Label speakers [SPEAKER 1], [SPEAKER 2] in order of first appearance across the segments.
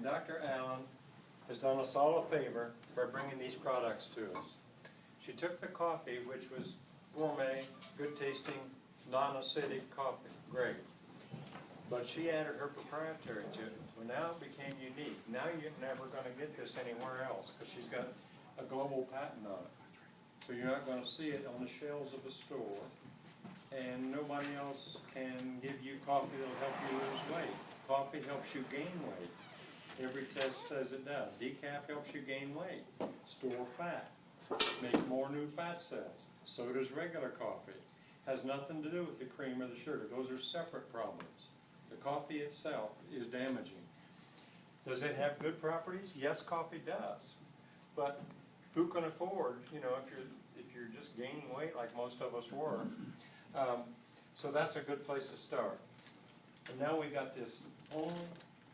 [SPEAKER 1] Dr. Allen has done us all a favor by bringing these products to us. She took the coffee, which was gourmet, good tasting, non-acidic coffee, great. But she added her proprietary to it. Well, now it became unique. Now you're never going to get this anywhere else because she's got a global patent on it. So you're not going to see it on the shelves of a store, and nobody else can give you coffee that'll help you lose weight. Coffee helps you gain weight. Every test says it does. Decaf helps you gain weight, store fat, make more new fat cells. So does regular coffee. Has nothing to do with the cream or the sugar. Those are separate problems. The coffee itself is damaging. Does it have good properties? Yes, coffee does. But who can afford, you know, if you're just gaining weight like most of us were? So that's a good place to start. And now we got this only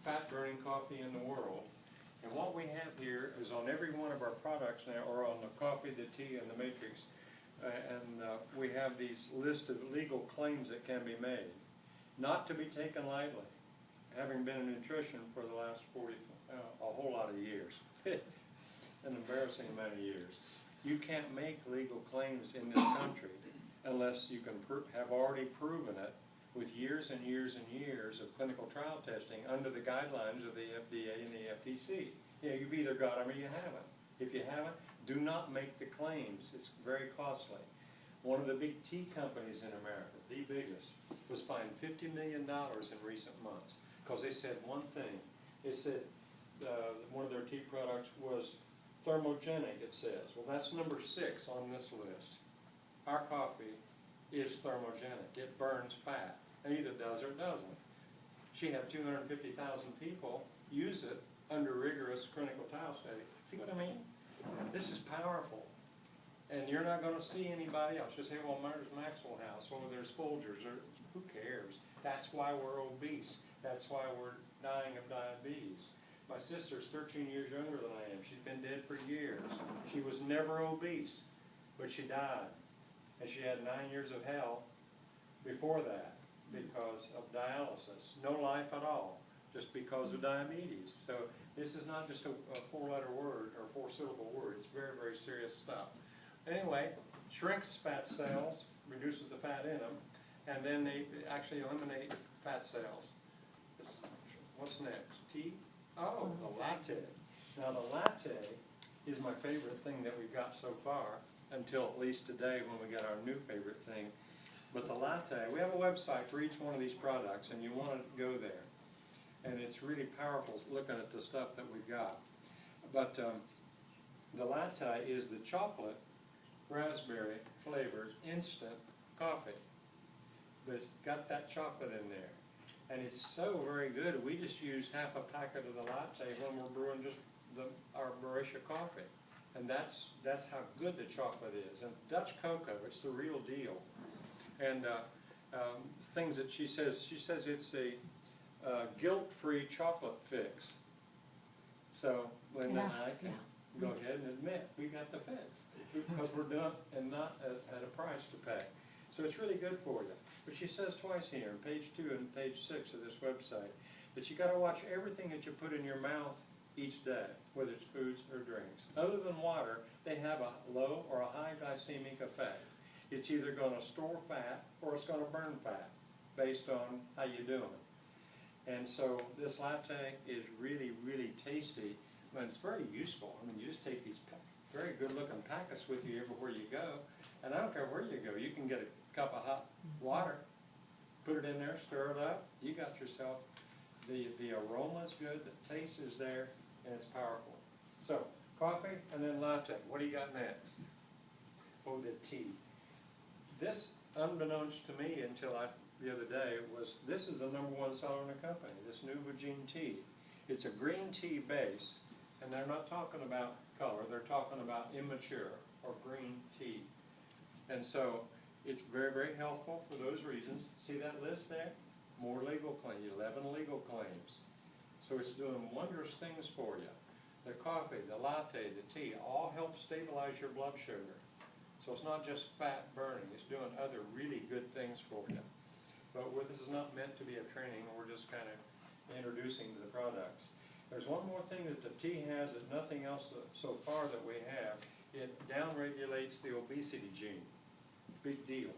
[SPEAKER 1] fat-burning coffee in the world. And what we have here is on every one of our products now, or on the coffee, the tea, and the matrix, we have these list of legal claims that can be made, not to be taken lightly. Having been in nutrition for the last a whole lot of years, an embarrassing amount of years, you can't make legal claims in this country unless you can have already proven it with years and years and years of clinical trial testing under the guidelines of the FDA and the FTC. You know, you've either got them or you haven't. If you haven't, do not make the claims. It's very costly. One of the big tea companies in America, the biggest, was fined $50 million in recent months because they said one thing. They said one of their tea products was thermogenic, it says. Well, that's number 6 on this list. Our coffee is thermogenic. It burns fat. It either does or it doesn't. She had 250,000 people use it under rigorous clinical trial study. See what I mean? This is powerful. And you're not going to see anybody else. You say, well, there's Maxwell House, or there's Folgers, or who cares? That's why we're obese. That's why we're dying of diabetes. My sister's 13 years younger than I am. She's been dead for years. She was never obese, but she died. And she had 9 years of hell before that because of dialysis. No life at all, just because of diabetes. So this is not just a 4-letter word or 4-syllable word. It's very, very serious stuff. Anyway, shrinks fat cells, reduces the fat in them, and then they actually eliminate fat cells. What's next? Tea? Oh, the latte. Now the latte is my favorite thing that we've got so far, until at least today when we got our new favorite thing. But the latte, we have a website for each one of these products, and you want to go there. And it's really powerful looking at the stuff that we've got. But the latte is the chocolate raspberry flavored instant coffee. But it's got that chocolate in there. And it's so very good. We just use half a packet of the latte when we're brewing just our Mauritia coffee. And that's how good the chocolate is. And Dutch cocoa, it's the real deal. And things that she says it's a guilt-free chocolate fix. So Linda and I can go ahead and admit we got the fix because we're done and not at a price to pay. So it's really good for you. But she says twice here, on page 2 and page 6 of this website, that you got to watch everything that you put in your mouth each day, whether it's foods or drinks. Other than water, they have a low or a high glycemic effect. It's either going to store fat or it's going to burn fat based on how you're doing. And so this latte is really, really tasty, and it's very useful. I mean, you just take these very good-looking packets with you everywhere you go, and I don't care where you go. You can get a cup of hot water, put it in there, stir it up. You got yourself, the aroma's good, the taste is there, and it's powerful. So, coffee and then latte. What do you got next? Oh, the tea. This, unbeknownst to me until the other day, this is the #1 seller in the company, this new Virgin tea. It's a green tea base, and they're not talking about color, they're talking about immature or green tea. And so it's very, very helpful for those reasons. See that list there? More legal claims, 11 legal claims. So it's doing wondrous things for you. The coffee, the latte, the tea, all help stabilize your blood sugar. So it's not just fat burning, it's doing other really good things for you. But this is not meant to be a training, we're just kind of introducing the products. There's one thing that the tea has that nothing else so far that we have, it downregulates the obesity gene. Big deal.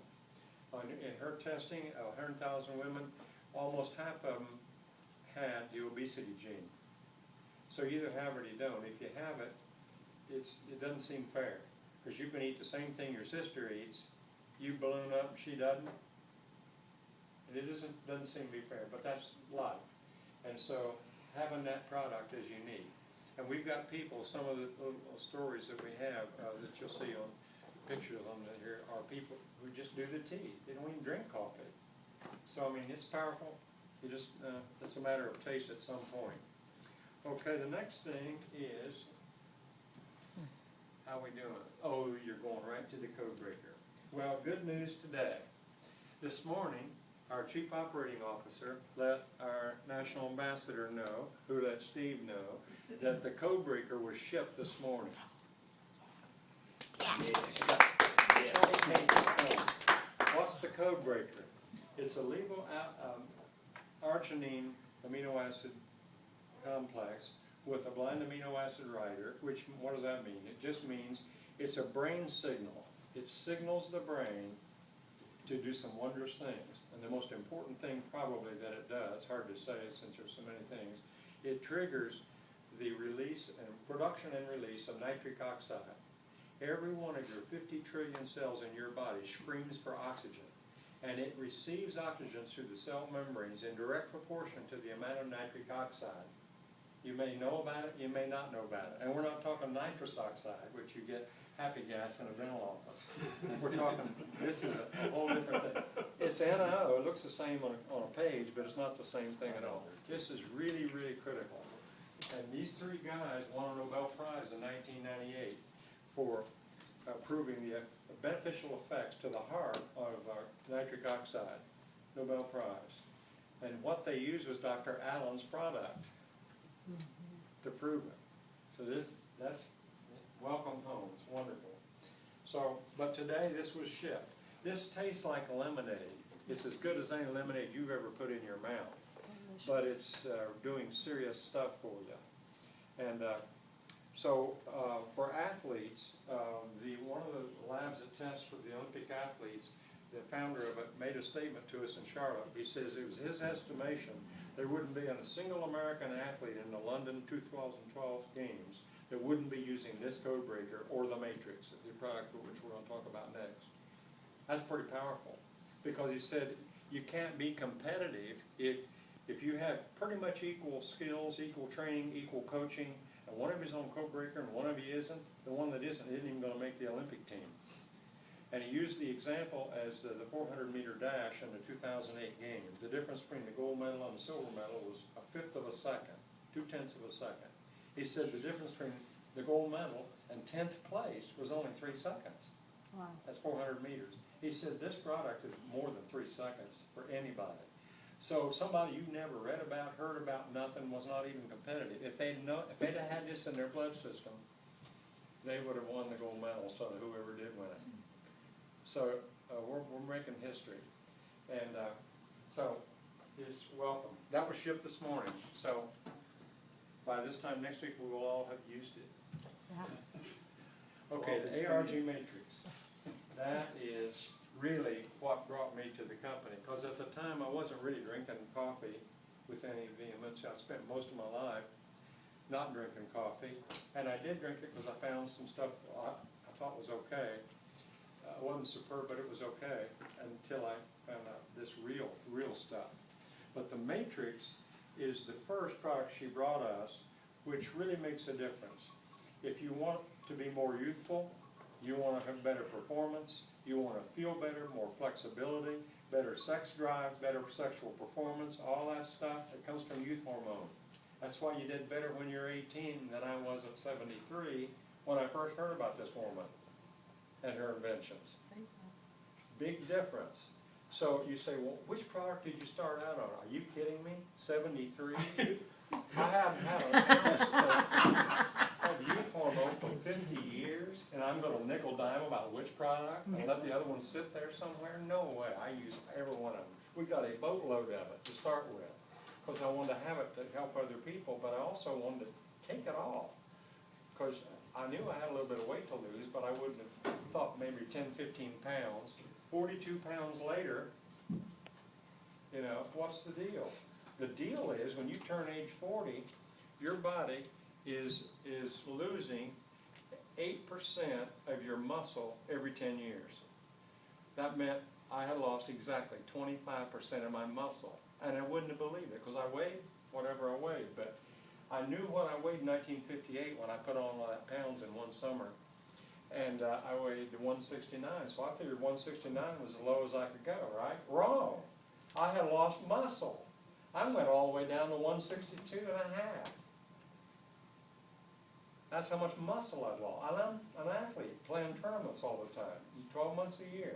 [SPEAKER 1] In her testing, 100,000 women, almost half of them had the obesity gene. So you either have it or you don't. If you have it, it doesn't seem fair, because you can eat the same thing your sister eats, you balloon up, she doesn't. And it doesn't seem to be fair, but that's life. And so having that product is unique. And we've got people, some of the little stories that we have that you'll see on pictures on here are people who just do the tea. They don't even drink coffee. So, I mean, it's powerful. You just, it's a matter of taste at some point. Okay, the next thing is, how we doing? Oh, you're going right to the code breaker. Well, good news today. This morning, our Chief Operating Officer let our National Ambassador know, who let Steve know, that the code breaker was shipped this morning. Yes. What's the code breaker? It's a levo arginine amino acid complex with a blind amino acid writer, which, what does that mean? It just means it's a brain signal. It signals the brain to do some wondrous things. And the most important thing probably that it does, hard to say since there's so many things, it triggers the release and production and release of nitric oxide. Every one of your 50 trillion cells in your body screams for oxygen, and it receives oxygen through the cell membranes in direct proportion to the amount of nitric oxide. You may know about it, you may not know about it. And we're not talking nitrous oxide, which you get happy gas in a dental office. We're talking, this is a whole different thing. It's NO, it looks the same on a page, but it's not the same thing at all. This is really, really critical. And these three guys won a Nobel Prize in 1998 for proving the beneficial effects to the heart of nitric oxide. Nobel Prize. And what they used was Dr. Allen's product to prove it. So that's welcome home. It's wonderful. So, but today this was shipped. This tastes like lemonade. It's as good as any lemonade you've ever put in your mouth. But it's doing serious stuff for you. And so for athletes, one of the labs that tests for the Olympic athletes, the founder of it made a statement to us in Charlotte. He says it was his estimation there wouldn't be a single American athlete in the London 2012 games that wouldn't be using this code breaker or the Matrix, the product which we're going to talk about next. That's pretty powerful, because he said you can't be competitive if you have pretty much equal skills, equal training, equal coaching, and one of you is on code breaker and one of you isn't. The one that isn't even going to make the Olympic team. And he used the example as the 400-meter dash in the 2008 games. The difference between the gold medal and the silver medal was 1/5 of a second, 0.2 of a second. He said the difference between the gold medal and 10th place was only 3 seconds.
[SPEAKER 2] Wow.
[SPEAKER 1] That's 400 meters. He said this product is more than 3 seconds for anybody. So somebody you never read about, heard about, nothing, was not even competitive. If they'd had this in their blood system, they would have won the gold medal, so whoever did win it. So we're making history. And so it's welcome. That was shipped this morning. So by this time next week, we will all have used it. Okay, the ARG Matrix. That is really what brought me to the company, because at the time I wasn't really drinking coffee with any vehemence. I spent most of my life not drinking coffee, and I did drink it because I found some stuff I thought was okay. It wasn't superb, but it was okay until I found out this real stuff. But the Matrix is the first product she brought us, which really makes a difference. If you want to be more youthful, you want to have better performance, you want to feel better, more flexibility, better sex drive, better sexual performance, all that stuff that comes from youth hormone. That's why you did better when you're 18 than I was at 73 when I first heard about this woman and her inventions. Big difference. So you say, well, which product did you start out on? Are you kidding me? 73? I haven't had youth hormone for 50 years, and I'm going to nickel dime about which product and let the other one sit there somewhere? No way. I use every one of them. We got a boatload of it to start with, because I wanted to have it to help other people, but I also wanted take it all. Because I knew I had a little bit of weight to lose, but I wouldn't have thought maybe 10, 15 pounds. 42 pounds later, you know, what's the deal? The deal is when you turn age 40, your body is losing 8% of your muscle every 10 years. That meant I had lost exactly 25% of my muscle. And I wouldn't have believed it because I weighed whatever I weighed. But I knew what I weighed in 1958 when I put on all that pounds in one summer. And I weighed 169. So I figured 169 was as low as I could go, right? Wrong. I had lost muscle. I went all the way down to 162 and a half. That's how much muscle I'd lost. I'm an athlete playing tournaments all the time, 12 months a year.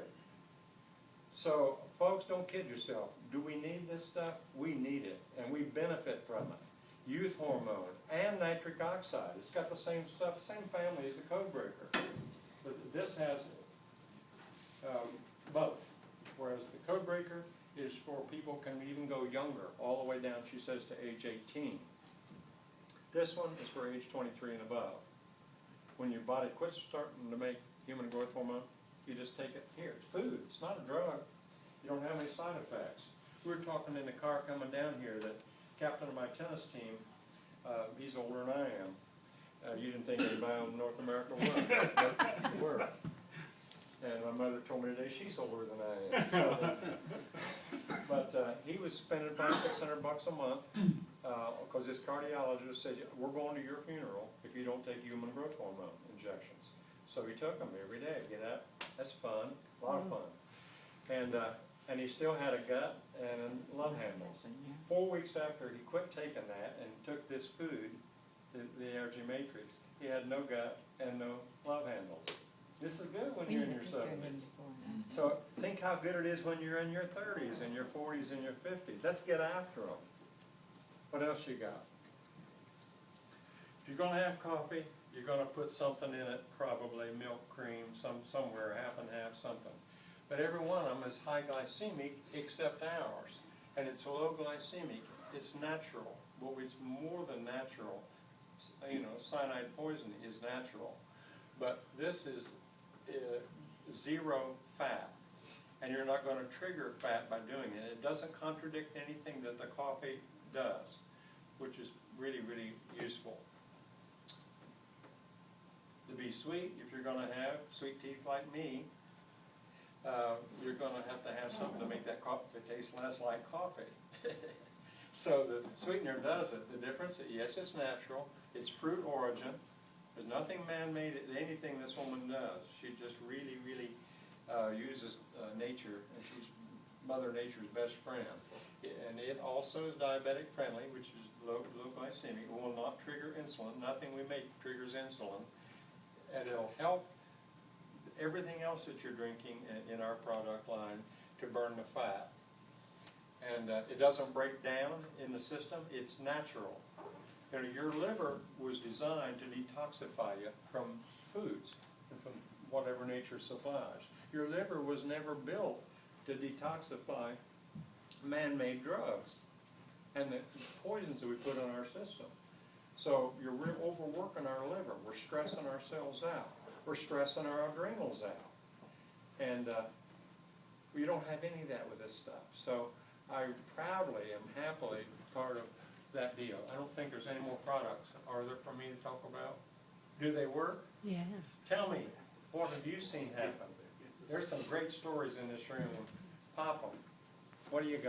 [SPEAKER 1] So, folks, don't kid yourself. Do we need this stuff? We need it, and we benefit from it. Youth hormone and nitric oxide. It's got the same stuff, same family as the code breaker. But this has both, whereas the code breaker is for people who can even go younger, all the way down, she says, to age 18. This one is for age 23 and above. When your body quits starting to make human growth hormone, you just take it here. It's food. It's not a drug. You don't have any side effects. We were talking in the car coming down here that captain of my tennis team, he's older than I am. You didn't think anybody in North America was, but we were. And my mother told me today she's older than I am. So, but he was spending $500-600 a month because his cardiologist said, we're going to your funeral if you don't take human growth hormone injections. So he took them every day. Get up. That's fun. A lot of fun. And he still had a gut and love handles. 4 weeks after he quit taking that and took this food, the Arg Matrix, he had no gut and no love handles. This is good when you're in your 70s. So think how good it is when you're in your 30s and your 40s and your 50s. Let's get after them. What else you got? If you're going to have coffee, you're going to put something in it, probably milk, cream, somewhere, half and half, something. But every one of them is high glycemic except ours. And it's low glycemic. It's natural. Well, it's more than natural. You know, cyanide poison is natural. But this is zero fat. And you're not going to trigger fat by doing it. It doesn't contradict anything that the coffee does, which is really, really useful. To be sweet, if you're going to have sweet teeth like me, you're going to have something to make that coffee taste less like coffee. So the sweetener does it. The difference, yes, it's natural. It's fruit origin. There's nothing man-made, anything this woman does. She just really, really uses nature, and she's Mother Nature's best friend. And it also is diabetic friendly, which is low glycemic. It will not trigger insulin. Nothing we make triggers insulin. And it'll help everything else that you're drinking in our product line to burn the fat. And it doesn't break down in the system. It's natural. You know, your liver was designed to detoxify you from foods and from whatever nature supplies. Your liver was never built to detoxify man-made drugs and the poisons that we put in our system. So you're overworking our liver. We're stressing ourselves out. We're stressing our adrenals out. And we don't have any of that with this stuff. So I proudly am happily part of that deal. I don't think there's any more products, are there, for me to talk about? Do they work?
[SPEAKER 2] Yes.
[SPEAKER 1] Tell me, what have you seen happen? There's some great stories in this room. Pop them. What do you got?